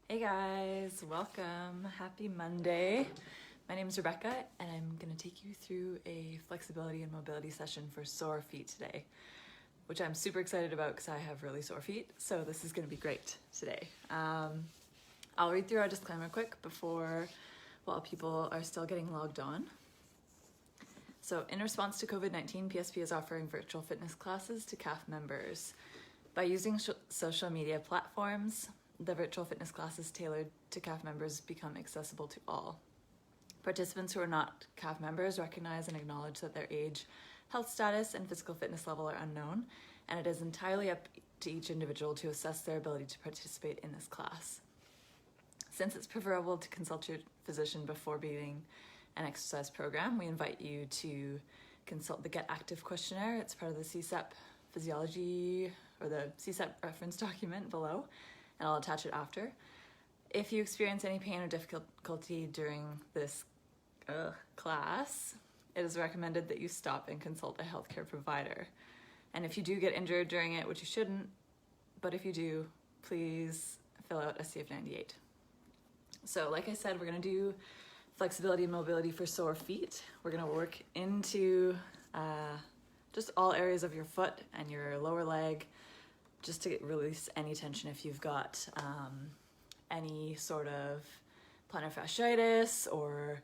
Hey guys, welcome. Happy Monday. My name is Rebecca and I'm going to take you through a flexibility and mobility session for sore feet today, which I'm super excited about because I have really sore feet, so this is going to be great today. I'll read through our disclaimer quick while people are still getting logged on. So in response to COVID-19, PSP is offering virtual fitness classes to CAF members. By using social media platforms, the virtual fitness classes tailored to CAF members become accessible to all. Participants who are not CAF members recognize and acknowledge that their age, health status, and physical fitness level are unknown, and it is entirely up to each individual to assess their ability to participate in this class. Since it's preferable to consult your physician before beginning an exercise program, we invite you to consult the Get Active questionnaire. It's part of the CSEP physiology or the CSEP reference document below, and I'll attach it after. If you experience any pain or difficulty during this class, it is recommended that you stop and consult a healthcare provider. And if you do get injured during it, which you shouldn't, but if you do, please fill out a CF98. So like I said, we're gonna do flexibility and mobility for sore feet. We're gonna work into just all areas of your foot and your lower leg, just to release any tension if you've got any sort of plantar fasciitis or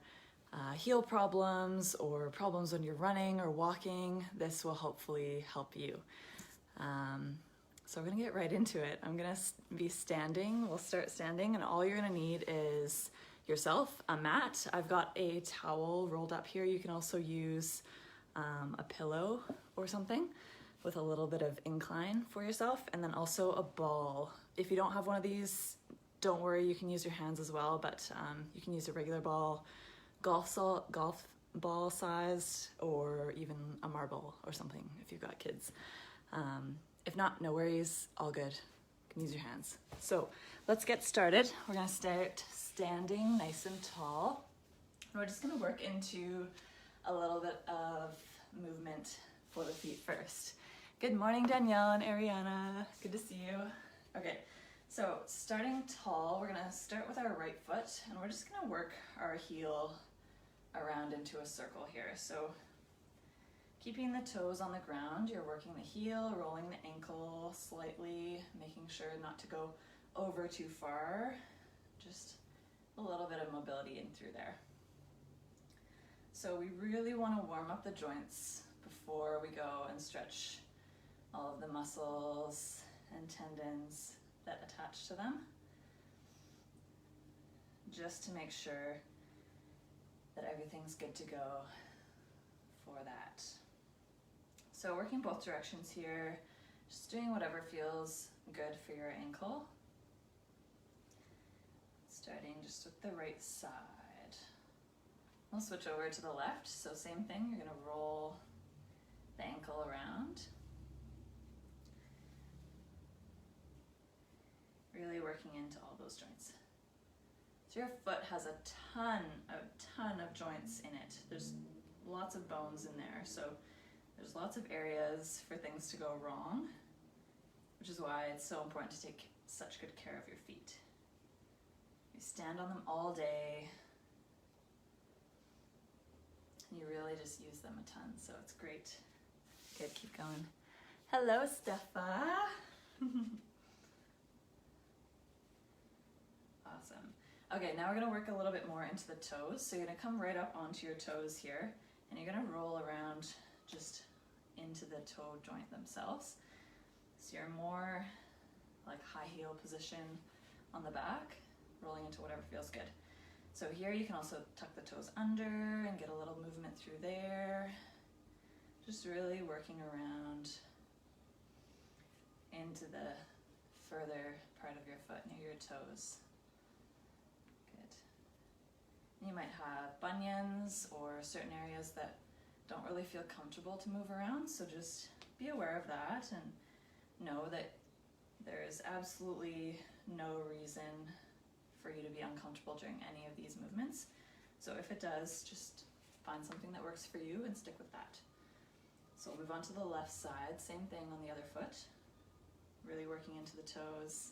heel problems or problems when you're running or walking. This will hopefully help you. So we're gonna get right into it. I'm gonna be standing. We'll start standing, and all you're gonna need is yourself, a mat. I've got a towel rolled up here. You can also use a pillow or something with a little bit of incline for yourself, and then also a ball. If you don't have one of these, don't worry, you can use your hands as well, but you can use a regular ball, golf ball sized, or even a marble or something if you've got kids. If not, no worries, all good. You can use your hands. So let's get started. We're gonna start standing nice and tall. And we're just gonna work into a little bit of movement for the feet first. Good morning, Danielle and Ariana. Good to see you. Okay, so starting tall, we're gonna start with our right foot, and we're just gonna work our heel around into a circle here. So keeping the toes on the ground, you're working the heel, rolling the ankle slightly, making sure not to go over too far. Just a little bit of mobility in through there. So we really wanna warm up the joints before we go and stretch all of the muscles and tendons that attach to them, just to make sure that everything's good to go for that. So working both directions here, just doing whatever feels good for your ankle. Starting just with the right side. We'll switch over to the left, so same thing, you're gonna roll the ankle around. Really working into all those joints. So your foot has a ton of joints in it. There's lots of bones in there, so there's lots of areas for things to go wrong, which is why it's so important to take such good care of your feet. You stand on them all day, and you really just use them a ton, so it's great. Good, keep going. Hello, Steffa. Awesome. Okay, now we're gonna work a little bit more into the toes. So you're gonna come right up onto your toes here, and you're gonna roll around just into the toe joint themselves. So you're more like high heel position on the back, rolling into whatever feels good. So here you can also tuck the toes under and get a little movement through there. Just really working around into the further part of your foot near your toes. Good. You might have bunions or certain areas that don't really feel comfortable to move around, so just be aware of that and know that there is absolutely no reason for you to be uncomfortable during any of these movements. So if it does, just find something that works for you and stick with that. So we'll move on to the left side, same thing on the other foot. Really working into the toes,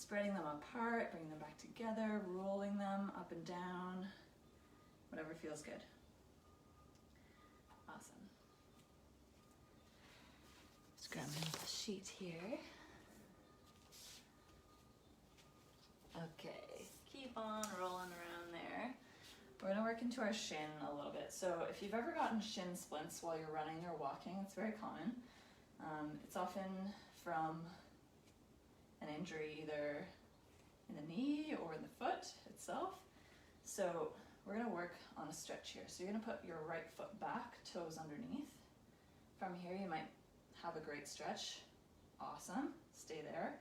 spreading them apart, bringing them back together, rolling them up and down, whatever feels good. Awesome. Just grab my sheet here. Okay, keep on rolling around there. We're gonna work into our shin a little bit. So if you've ever gotten shin splints while you're running or walking, it's very common. It's often from an injury either in the knee or in the foot itself. So we're gonna work on a stretch here. So you're gonna put your right foot back, toes underneath. From here you might have a great stretch. Awesome, stay there.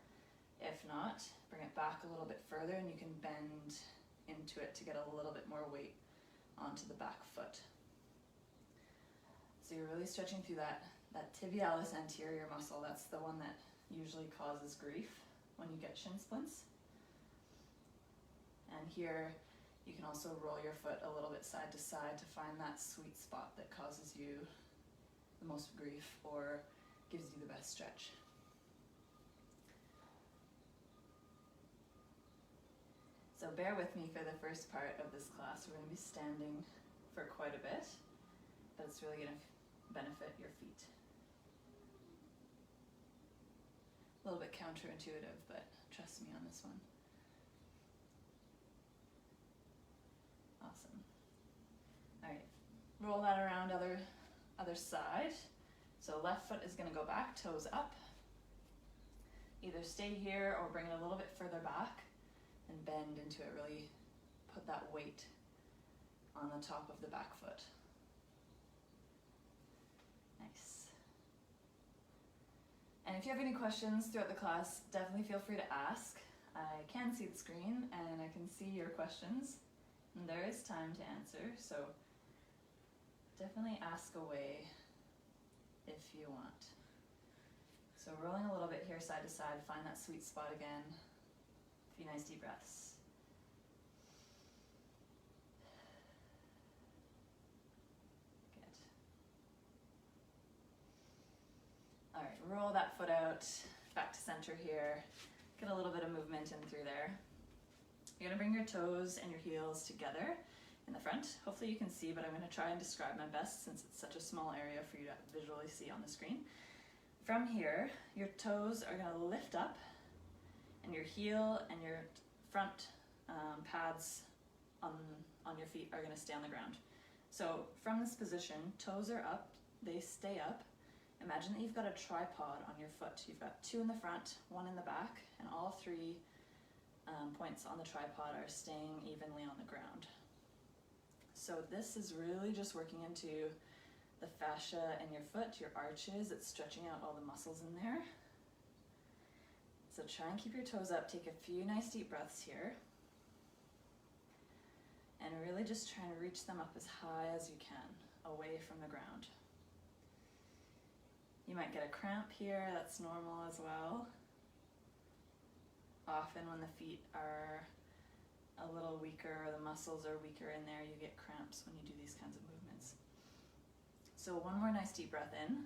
If not, bring it back a little bit further and you can bend into it to get a little bit more weight onto the back foot. So you're really stretching through that tibialis anterior muscle. That's the one that usually causes grief when you get shin splints. And here you can also roll your foot a little bit side to side to find that sweet spot that causes you the most grief or gives you the best stretch. So bear with me for the first part of this class. We're going to be standing for quite a bit, but it's really going to benefit your feet. A little bit counterintuitive, but trust me on this one. Awesome. All right, roll that around other side. So left foot is going to go back, toes up. Either stay here or bring it a little bit further back and bend into it. Really put that weight on the top of the back foot. Nice. And if you have any questions throughout the class, definitely feel free to ask. I can see the screen and I can see your questions, and there is time to answer, so definitely ask away if you want. So rolling a little bit here side to side, find that sweet spot again. A few nice deep breaths. Good. All right, roll that foot out, back to center here. Get a little bit of movement in through there. You're gonna bring your toes and your heels together in the front. Hopefully you can see, but I'm gonna try and describe my best since it's such a small area for you to visually see on the screen. From here, your toes are gonna lift up and your heel and your front pads on your feet are gonna stay on the ground. So from this position, toes are up, they stay up. Imagine that you've got a tripod on your foot. You've got two in the front, one in the back, and all three points on the tripod are staying evenly on the ground. So this is really just working into the fascia in your foot, your arches. It's stretching out all the muscles in there. So try and keep your toes up. Take a few nice deep breaths here. And really just try and reach them up as high as you can, away from the ground. You might get a cramp here, that's normal as well. Often when the feet are a little weaker or the muscles are weaker in there, you get cramps when you do these kinds of movements. So one more nice deep breath in.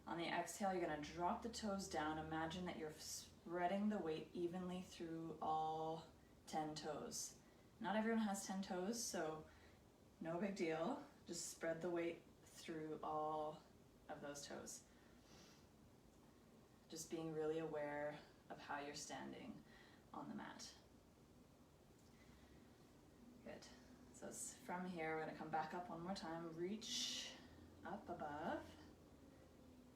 On the exhale, you're gonna drop the toes down. Imagine that you're spreading the weight evenly through all 10 toes. Not everyone has 10 toes, so no big deal. Just spread the weight through all of those toes. Just being really aware of how you're standing on the mat. Good. So from here, we're gonna come back up one more time. Reach up above.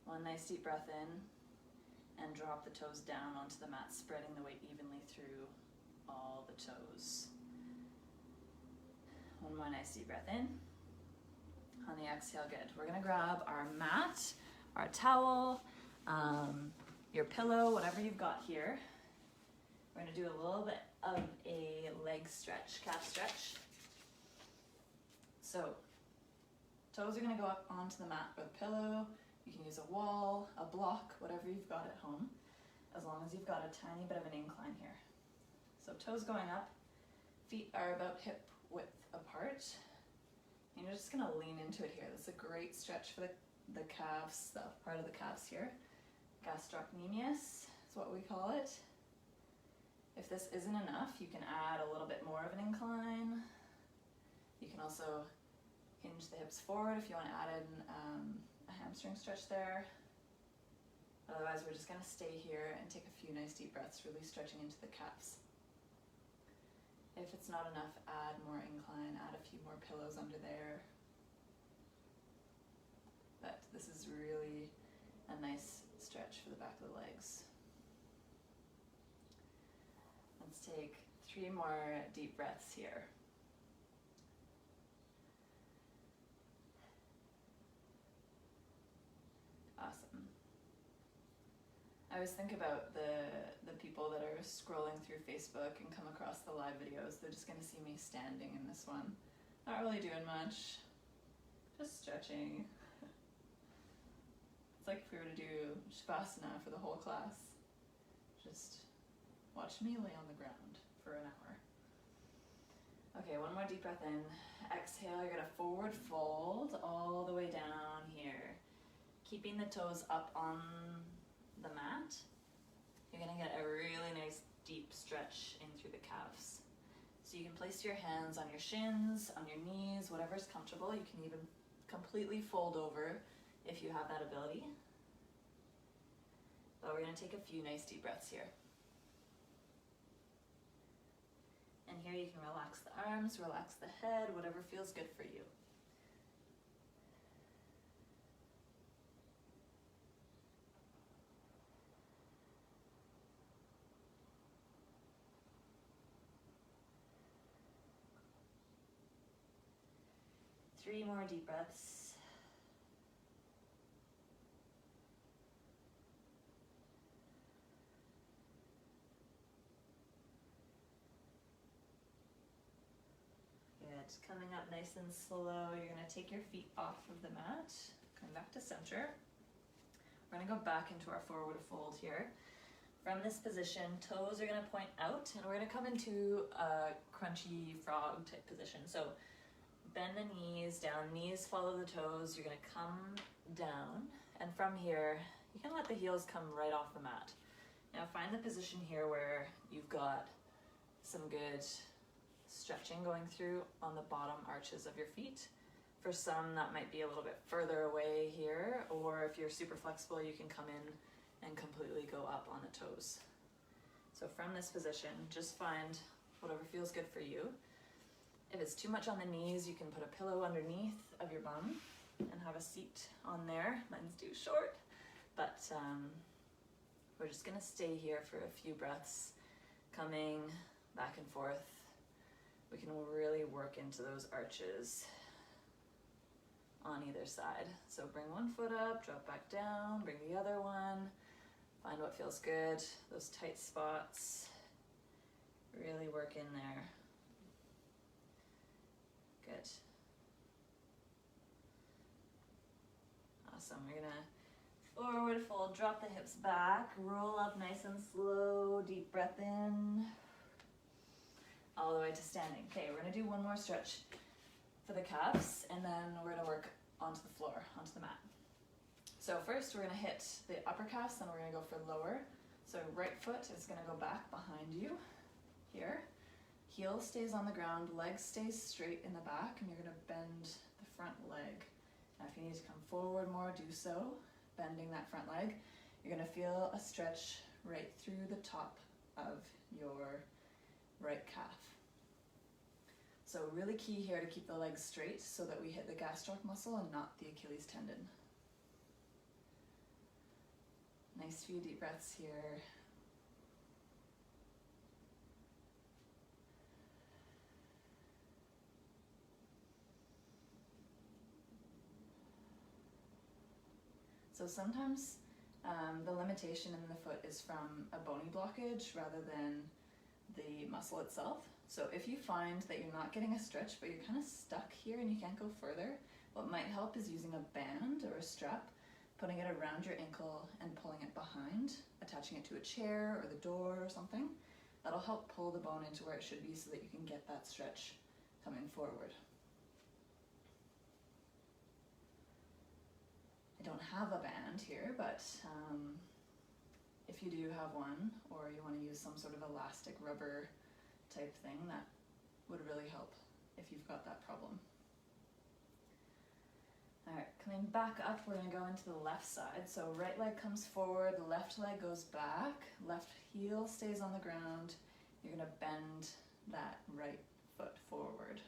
One nice deep breath in and drop the toes down onto the mat, spreading the weight evenly through all the toes. One more nice deep breath in. On the exhale, good. We're gonna grab our mat, our towel, your pillow, whatever you've got here. We're gonna do a little bit of a leg stretch, calf stretch. So toes are gonna go up onto the mat with a pillow. You can use a wall, a block, whatever you've got at home, as long as you've got a tiny bit of an incline here. So toes going up, feet are about hip width apart. And you're just gonna lean into it here. This is a great stretch for the calves, the part of the calves here. Gastrocnemius is what we call it. If this isn't enough, you can add a little bit more of an incline. You can also hinge the hips forward if you want to add in a hamstring stretch there. Otherwise, we're just going to stay here and take a few nice deep breaths, really stretching into the calves. If it's not enough, add more incline, add a few more pillows under there. But this is really a nice stretch for the back of the legs. Let's take 3 more deep breaths here. Awesome. I always think about the people that are scrolling through Facebook and come across the live videos. They're just going to see me standing in this one. Not really doing much, just stretching. It's like if we were to do Shavasana for the whole class. Just watch me lay on the ground for an hour. Okay, one more deep breath in. Exhale, you're gonna forward fold all the way down here. Keeping the toes up on the mat, you're gonna get a really nice deep stretch in through the calves. So you can place your hands on your shins, on your knees, whatever's comfortable. You can even completely fold over if you have that ability. But we're gonna take a few nice deep breaths here. And here you can relax the arms, relax the head, whatever feels good for you. Three more deep breaths. Good. Coming up nice and slow, you're going to take your feet off of the mat, come back to center. We're going to go back into our forward fold here. From this position, toes are going to point out, and we're going to come into a crunchy frog type position. So bend the knees down, knees follow the toes, you're going to come down, and from here, you can let the heels come right off the mat. Now find the position here where you've got some good stretching going through on the bottom arches of your feet. For some, that might be a little bit further away here, or if you're super flexible, you can come in and completely go up on the toes. So from this position, just find whatever feels good for you. If it's too much on the knees, you can put a pillow underneath of your bum and have a seat on there. Mine's too short, but we're just gonna stay here for a few breaths, coming back and forth. We can really work into those arches on either side. So bring one foot up, drop back down, bring the other one, find what feels good, those tight spots, really work in there. Good. Awesome, we're gonna forward fold, drop the hips back, roll up nice and slow, deep breath in, all the way to standing. Okay, we're gonna do one more stretch for the calves, and then we're gonna work onto the floor, onto the mat. So first we're gonna hit the upper calves, then we're gonna go for lower. So right foot is gonna go back behind you here. Heel stays on the ground, leg stays straight in the back, and you're gonna bend the front leg. Now if you need to come forward more, do so, bending that front leg. You're gonna feel a stretch right through the top of your right calf. So really key here to keep the legs straight so that we hit the gastroc muscle and not the Achilles tendon. Nice few deep breaths here. So sometimes the limitation in the foot is from a bony blockage rather than the muscle itself. So if you find that you're not getting a stretch but you're kind of stuck here and you can't go further, what might help is using a band or a strap, putting it around your ankle and pulling it behind, attaching it to a chair or the door or something. That'll help pull the bone into where it should be so that you can get that stretch coming forward. I don't have a band here, but if you do have one, or you want to use some sort of elastic rubber type thing, that would really help if you've got that problem. All right, coming back up, we're gonna go into the left side. So right leg comes forward, the left leg goes back, left heel stays on the ground. You're gonna bend that right foot forward.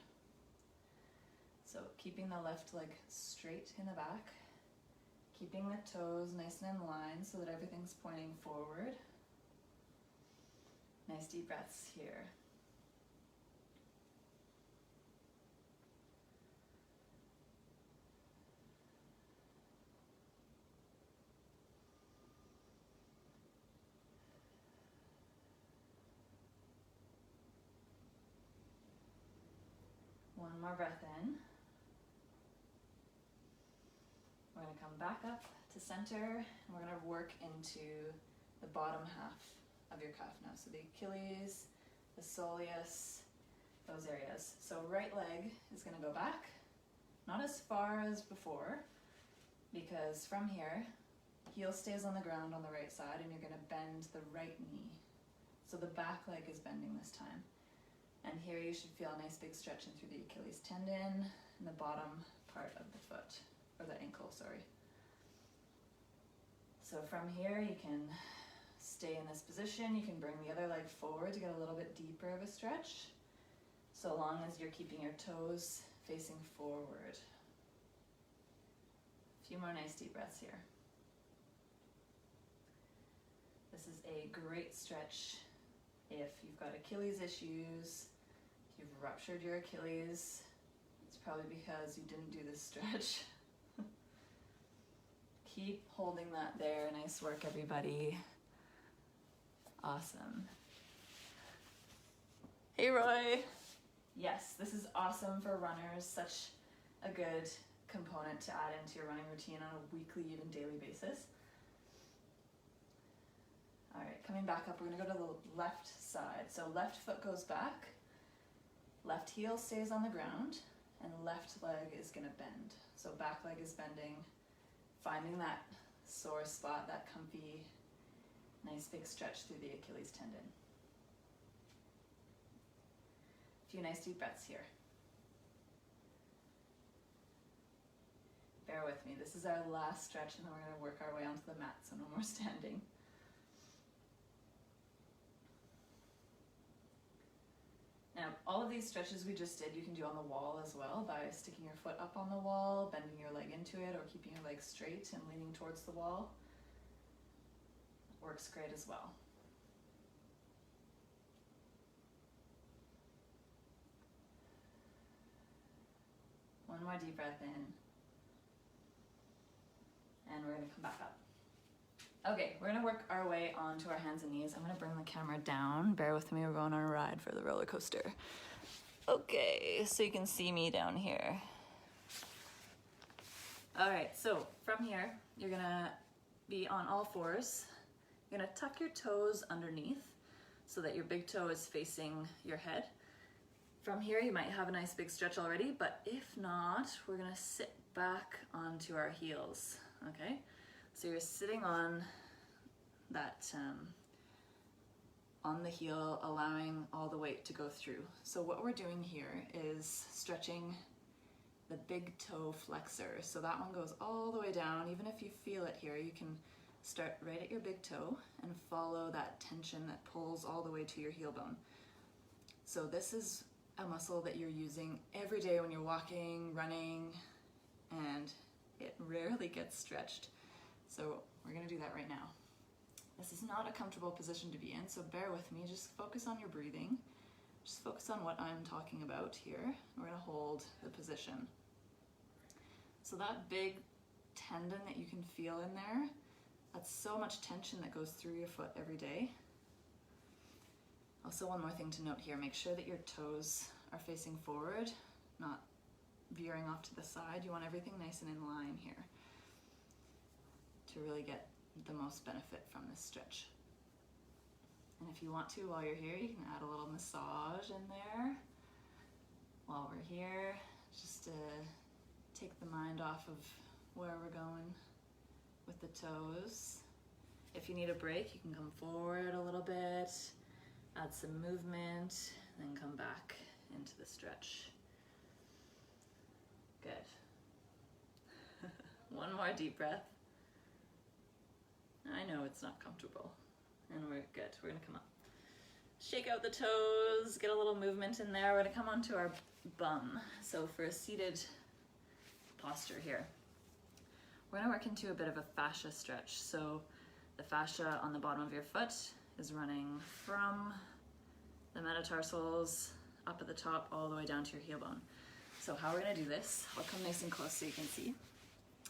So keeping the left leg straight in the back, keeping the toes nice and in line so that everything's pointing forward. Nice deep breaths here. One more breath in. We're going to come back up to center, and we're going to work into the bottom half of your calf now. So the Achilles, the soleus, those areas. So right leg is going to go back, not as far as before, because from here, heel stays on the ground on the right side, and you're going to bend the right knee. So the back leg is bending this time. And here you should feel a nice big stretch in through the Achilles tendon and the bottom part of the foot, or the ankle, sorry. So from here you can stay in this position. You can bring the other leg forward to get a little bit deeper of a stretch, so long as you're keeping your toes facing forward. A few more nice deep breaths here. This is a great stretch if you've got Achilles issues, if you've ruptured your Achilles. It's probably because you didn't do this stretch. Keep holding that there. Nice work, everybody. Awesome. Hey, Roy. Yes, this is awesome for runners. Such a good component to add into your running routine on a weekly, even daily basis. All right, coming back up, we're gonna go to the left side. So left foot goes back, left heel stays on the ground, and left leg is gonna bend. So back leg is bending, finding that sore spot, that comfy, nice big stretch through the Achilles tendon. A few nice deep breaths here. Bear with me, this is our last stretch, and then we're gonna work our way onto the mat, so no more standing. Now, all of these stretches we just did, you can do on the wall as well by sticking your foot up on the wall, bending your leg into it, or keeping your leg straight and leaning towards the wall. Works great as well. One more deep breath in. And we're gonna come back up. Okay, we're gonna work our way onto our hands and knees. I'm gonna bring the camera down. Bear with me, we're going on a ride for the roller coaster. Okay, so you can see me down here. All right, so from here, you're gonna be on all fours. You're gonna tuck your toes underneath so that your big toe is facing your head. From here, you might have a nice big stretch already, but if not, we're gonna sit back onto our heels, okay? So you're sitting on that, on the heel, allowing all the weight to go through. So what we're doing here is stretching the big toe flexor. So that one goes all the way down. Even if you feel it here, you can start right at your big toe and follow that tension that pulls all the way to your heel bone. So this is a muscle that you're using every day when you're walking, running, and it rarely gets stretched. So we're gonna do that right now. This is not a comfortable position to be in, so bear with me. Just focus on your breathing. Just focus on what I'm talking about here. We're gonna hold the position. So that big tendon that you can feel in there, that's so much tension that goes through your foot every day. Also, one more thing to note here, make sure that your toes are facing forward, not veering off to the side. You want everything nice and in line here to really get the most benefit from this stretch. And if you want to, while you're here, you can add a little massage in there while we're here, just to take the mind off of where we're going with the toes. If you need a break, you can come forward a little bit, add some movement, then come back into the stretch. Good. One more deep breath. I know it's not comfortable, and we're good. We're gonna come up. Shake out the toes, get a little movement in there. We're gonna come onto our bum. So for a seated posture here, we're gonna work into a bit of a fascia stretch. So the fascia on the bottom of your foot is running from the metatarsals up at the top all the way down to your heel bone. So how we're gonna do this, I'll come nice and close so you can see.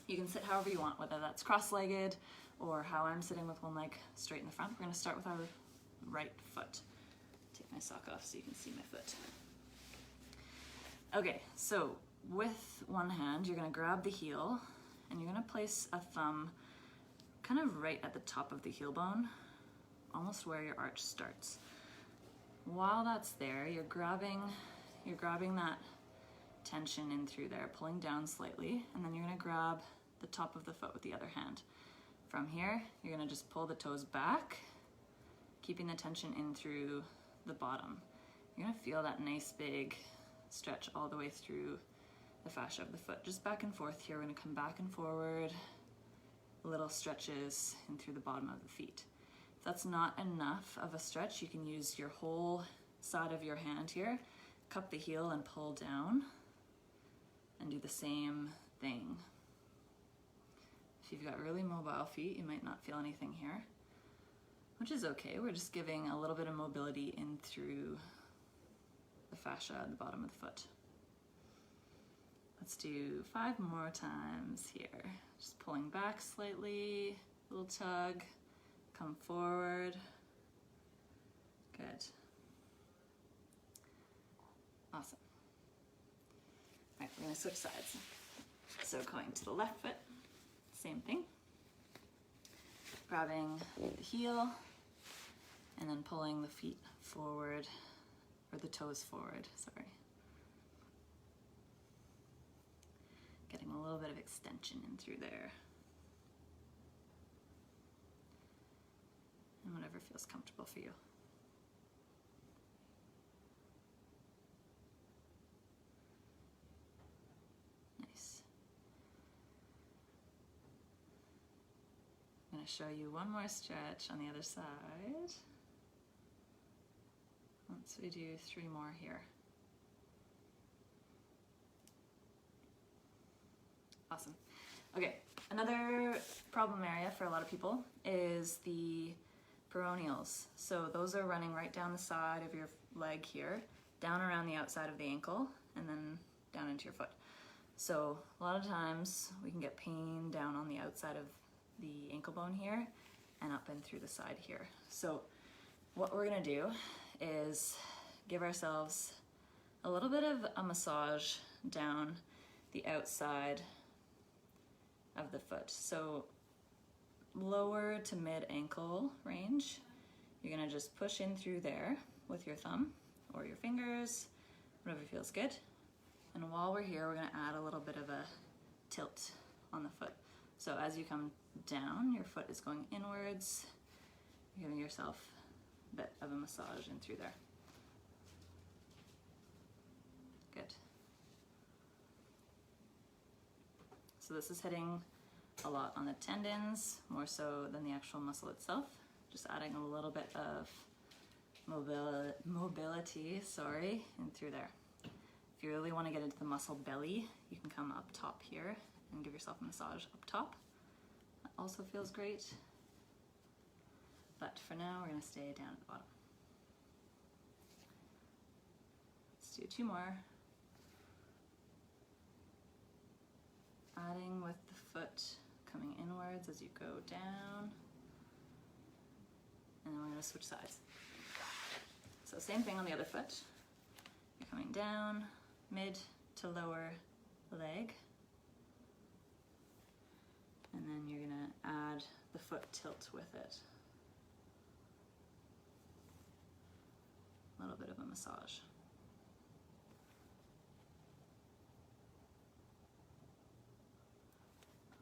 You can sit however you want, whether that's cross-legged or how I'm sitting with one leg straight in the front. We're gonna start with our right foot. Take my sock off so you can see my foot. Okay, so with one hand, you're gonna grab the heel and you're gonna place a thumb kind of right at the top of the heel bone, almost where your arch starts. While that's there, you're grabbing that tension in through there, pulling down slightly, and then you're gonna grab the top of the foot with the other hand. From here, you're gonna just pull the toes back, keeping the tension in through the bottom. You're gonna feel that nice big stretch all the way through the fascia of the foot. Just back and forth here. We're gonna come back and forward, little stretches in through the bottom of the feet. If that's not enough of a stretch, you can use your whole side of your hand here, cup the heel and pull down, and do the same thing. If you've got really mobile feet, you might not feel anything here, which is okay. We're just giving a little bit of mobility in through the fascia at the bottom of the foot. Let's do 5 more times here. Just pulling back slightly, little tug, come forward. Good. Awesome. All right, we're gonna switch sides. So going to the left foot, same thing. Grabbing the heel and then pulling the feet forward, or the toes forward, sorry. Getting a little bit of extension in through there. And whatever feels comfortable for you. Nice. I'm going to show you one more stretch on the other side. Once we do 3 more here. Awesome. Okay, another problem area for a lot of people is the peroneals. So those are running right down the side of your leg here, down around the outside of the ankle, and then down into your foot. So a lot of times we can get pain down on the outside of the ankle bone here and up and through the side here. So what we're gonna do is give ourselves a little bit of a massage down the outside of the foot. So lower to mid ankle range. You're gonna just push in through there with your thumb or your fingers, whatever feels good. And while we're here, we're gonna add a little bit of a tilt on the foot. So as you come down, your foot is going inwards. You're giving yourself a bit of a massage in through there. Good. So this is hitting a lot on the tendons, more so than the actual muscle itself. Just adding a little bit of mobility, in through there. If you really want to get into the muscle belly, you can come up top here and give yourself a massage up top. That also feels great. But for now, we're going to stay down at the bottom. Let's do 2 more. Adding with the foot coming inwards as you go down. And then we're going to switch sides. So same thing on the other foot. You're coming down, mid to lower leg. And then you're going to add the foot tilt with it. A little bit of a massage.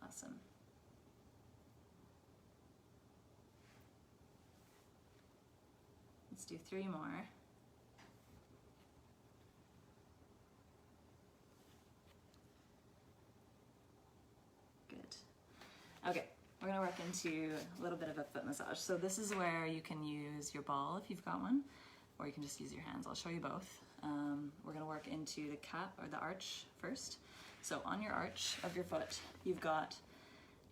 Awesome. Let's do 3 more. Good. Okay, we're gonna work into a little bit of a foot massage. So this is where you can use your ball if you've got one, or you can just use your hands. I'll show you both. We're gonna work into the cap or the arch first. So on your arch of your foot, you've got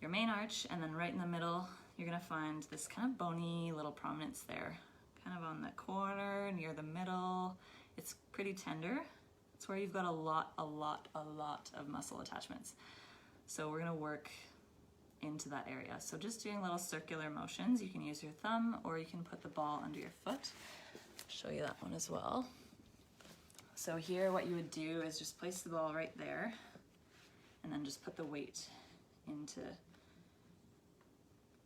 your main arch, and then right in the middle, you're gonna find this kind of bony little prominence there, kind of on the corner near the middle. It's pretty tender. It's where you've got a lot of muscle attachments. So we're gonna work into that area. So just doing little circular motions. You can use your thumb or you can put the ball under your foot. I'll show you that one as well. So here what you would do is just place the ball right there and then just put the weight into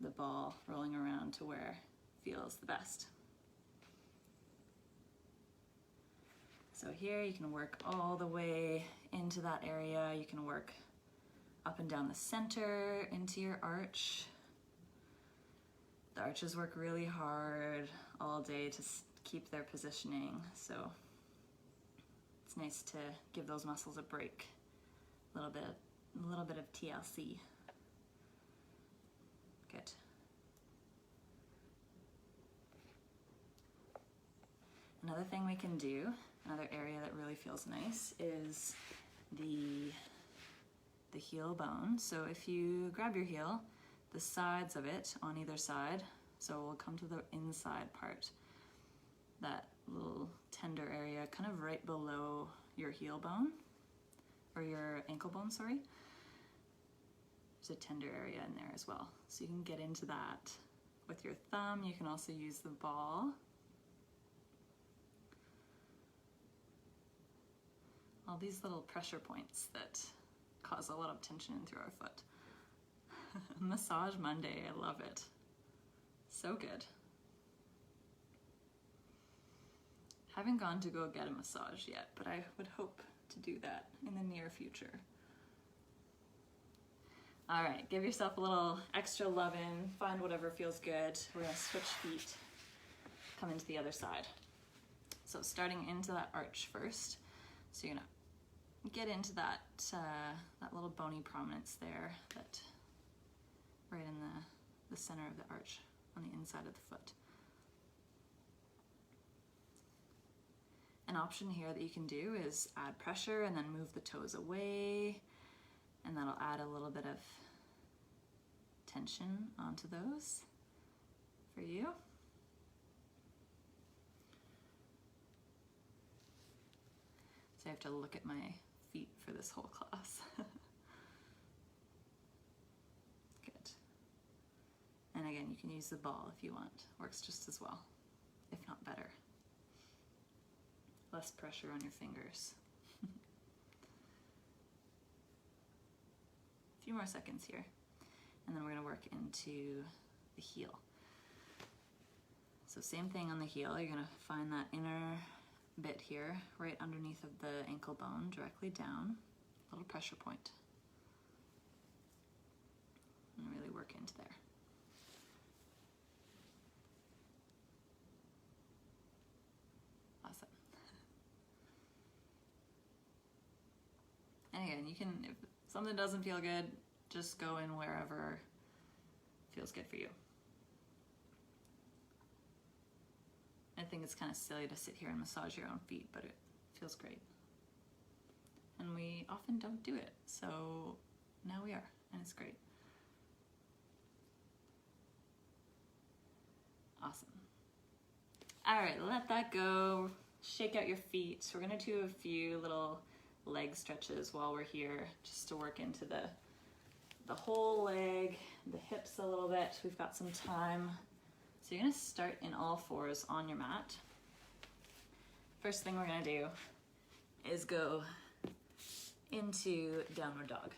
the ball rolling around to where it feels the best. So here you can work all the way into that area. You can work up and down the center into your arch. The arches work really hard all day to keep their positioning, so it's nice to give those muscles a break. A little bit of TLC. Good. Another thing we can do, another area that really feels nice, is the heel bone. So if you grab your heel, the sides of it on either side, so we'll come to the inside part, that little tender area kind of right below your heel bone, or your ankle bone, sorry. There's a tender area in there as well. So you can get into that with your thumb. You can also use the ball. All these little pressure points that cause a lot of tension in through our foot. Massage Monday, I love it. So good. Haven't gone to go get a massage yet, but I would hope to do that in the near future. All right, give yourself a little extra love-in, find whatever feels good. We're gonna switch feet, come into the other side. So starting into that arch first. So you're gonna get into that little bony prominence there, that right in the center of the arch on the inside of the foot. An option here that you can do is add pressure and then move the toes away, and that'll add a little bit of tension onto those for you. So I have to look at my feet for this whole class. Good. And again, you can use the ball if you want. Works just as well, if not better. Less pressure on your fingers. A few more seconds here. And then we're gonna work into the heel. So same thing on the heel. You're gonna find that inner bit here, right underneath of the ankle bone, directly down, a little pressure point. And really work into there. Awesome. And again, you can, if something doesn't feel good, just go in wherever feels good for you. I think it's kind of silly to sit here and massage your own feet, but it feels great. And we often don't do it, so now we are, and it's great. Awesome. All right, let that go. Shake out your feet. We're gonna do a few little leg stretches while we're here, just to work into the whole leg, the hips a little bit. We've got some time. So you're gonna start in all fours on your mat. First thing we're gonna do is go into downward dog.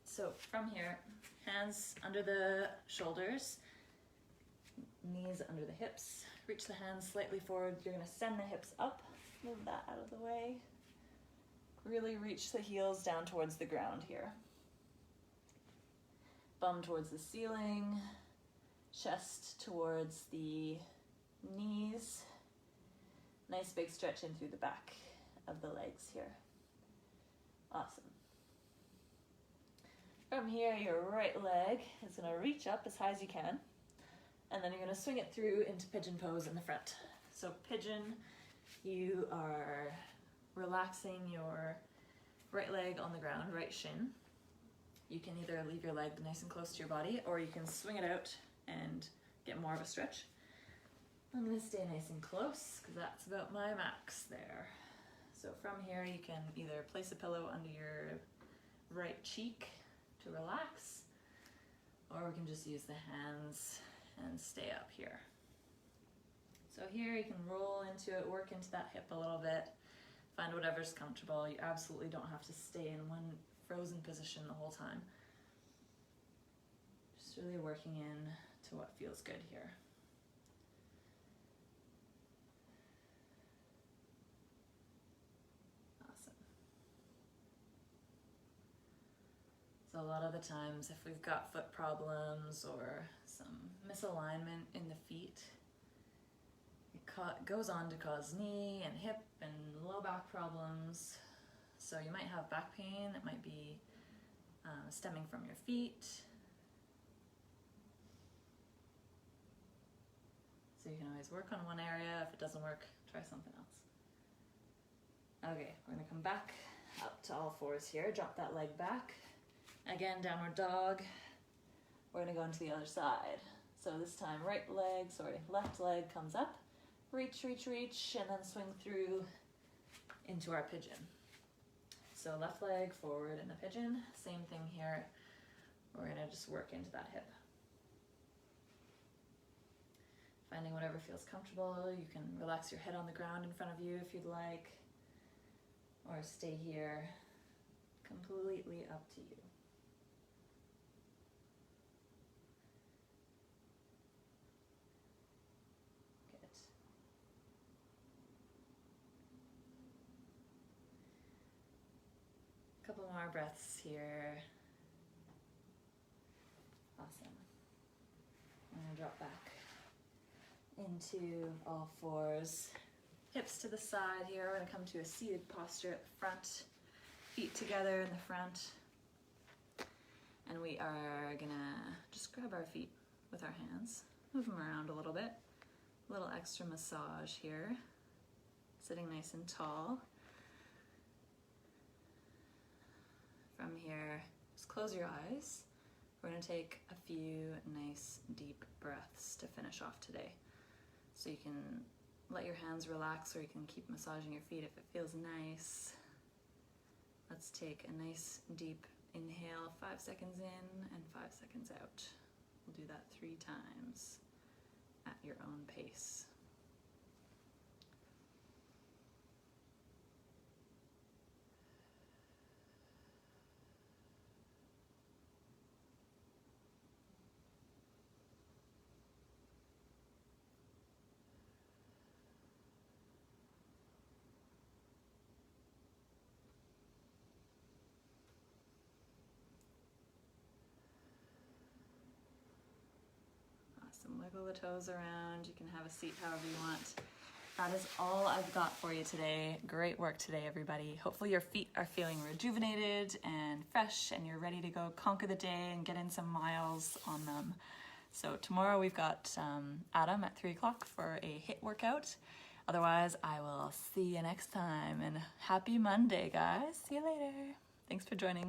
So from here, hands under the shoulders, knees under the hips. Reach the hands slightly forward. You're gonna send the hips up, move that out of the way. Really reach the heels down towards the ground here. Bum towards the ceiling, chest towards the knees, Nice big stretch in through the back of the legs here. Awesome. From here, your right leg is going to reach up as high as you can, and then you're going to swing it through into pigeon pose in the front. So pigeon, you are relaxing your right leg on the ground, right shin. You can either leave your leg nice and close to your body, or you can swing it out and get more of a stretch. I'm going to stay nice and close because that's about my max there. So from here, you can either place a pillow under your right cheek to relax, or we can just use the hands and stay up here. So here you can roll into it, work into that hip a little bit, find whatever's comfortable. You absolutely don't have to stay in one frozen position the whole time. Just really working in to what feels good here. Awesome. So a lot of the times if we've got foot problems or some misalignment in the feet, it goes on to cause knee and hip and low back problems. So you might have back pain that might be stemming from your feet. So you can always work on one area. If it doesn't work, try something else. Okay, we're gonna come back up to all fours here. Drop that leg back. Again, downward dog. We're gonna go into the other side. So this time left leg comes up. Reach, reach, reach, and then swing through into our pigeon. So left leg forward in the pigeon, same thing here. We're gonna just work into that hip. Finding whatever feels comfortable. You can relax your head on the ground in front of you if you'd like, or stay here, completely up to you. Couple more breaths here. Awesome. I'm gonna drop back into all fours. Hips to the side here. We're gonna come to a seated posture at the front. Feet together in the front. And we are gonna just grab our feet with our hands. Move them around a little bit. A little extra massage here. Sitting nice and tall. From here, just close your eyes. We're gonna take a few nice deep breaths to finish off today. So you can let your hands relax, or you can keep massaging your feet if it feels nice. Let's take a nice deep inhale, 5 seconds in and 5 seconds out. We'll do that 3 times at your own pace. Wiggle the toes around. You can have a seat however you want. That is all I've got for you today. Great work today, everybody. Hopefully your feet are feeling rejuvenated and fresh, and you're ready to go conquer the day and get in some miles on them. So tomorrow we've got Adam at 3 o'clock for a HIIT workout. Otherwise, I will see you next time, and happy Monday, guys. See you later. Thanks for joining.